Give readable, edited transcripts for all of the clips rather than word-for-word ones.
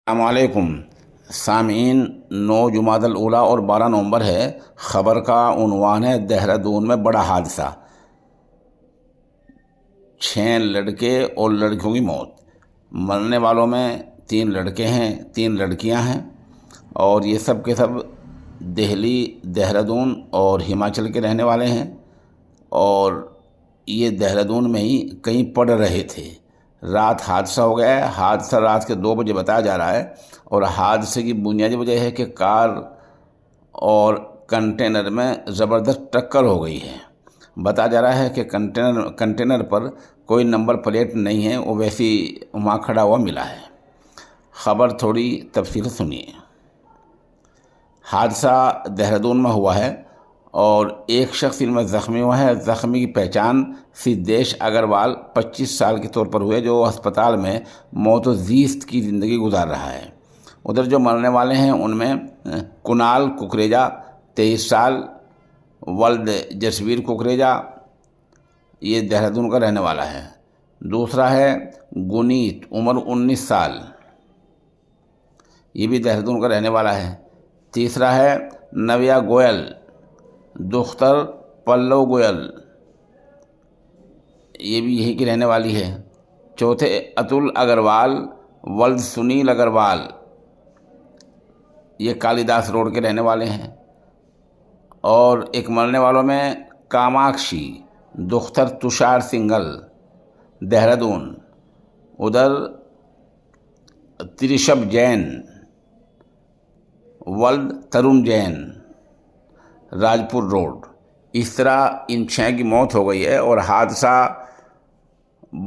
السلام علیکم سامعین، 9 جمادی الاولیٰ اور 12 نومبر ہے۔ خبر کا عنوان ہے دہرادون میں بڑا حادثہ، 6 لڑکے اور لڑکیوں کی موت۔ مرنے والوں میں 3 لڑکے ہیں، 3 لڑکیاں ہیں، اور یہ سب کے سب دہلی، دہرادون اور ہماچل کے رہنے والے ہیں، اور یہ دہرادون میں ہی کہیں پڑھ رہے تھے۔ رات حادثہ ہو گیا ہے۔ حادثہ رات کے 2 بجے بتایا جا رہا ہے، اور حادثے کی بنیادی وجہ ہے کہ کار اور کنٹینر میں زبردست ٹکر ہو گئی ہے۔ بتایا جا رہا ہے کہ کنٹینر پر کوئی نمبر پلیٹ نہیں ہے، وہ ویسی وہاں کھڑا ہوا ملا ہے۔ خبر تھوڑی تفصیل سنیے۔ حادثہ دہرادون میں ہوا ہے اور ایک شخص ان میں زخمی ہوا ہے۔ زخمی کی پہچان سدھیش اگروال 25 سال کے طور پر ہوئے، جو ہسپتال میں موت و زیست کی زندگی گزار رہا ہے۔ ادھر جو مرنے والے ہیں ان میں کنال ککریجا 23 سال، ولد جسویر ککریجا، یہ دہرادون کا رہنے والا ہے۔ دوسرا ہے گنیت، عمر 19 سال، یہ بھی دہرادون کا رہنے والا ہے۔ تیسرا ہے نویا گوئل، دختر پلو گوئل، یہ بھی یہی کی رہنے والی ہے۔ چوتھے اتل اگروال، ولد سنیل اگروال، یہ کالی داس روڈ کے رہنے والے ہیں۔ اور ایک مرنے والوں میں کاماکشی، دختر تشار سنگھل، دہرادون۔ ادھر ترشب جین، ولد ترون جین، راجپور روڈ۔ اس طرح ان 6 کی موت ہو گئی ہے، اور حادثہ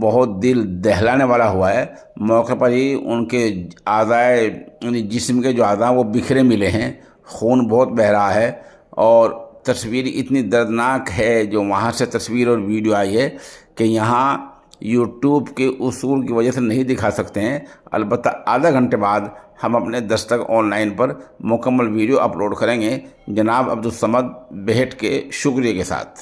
بہت دل دہلانے والا ہوا ہے۔ موقع پر ہی ان کے اعضائے، یعنی جسم کے جو اعضاء وہ بکھرے ملے ہیں، خون بہت بہہ رہا ہے، اور تصویر اتنی دردناک ہے جو وہاں سے تصویر اور ویڈیو آئی ہے کہ یہاں یوٹیوب کے اصول کی وجہ سے نہیں دکھا سکتے ہیں۔ البتہ آدھا گھنٹے بعد ہم اپنے دستک آن لائن پر مکمل ویڈیو اپلوڈ کریں گے، جناب عبدالصمد بہٹ کے شکریہ کے ساتھ۔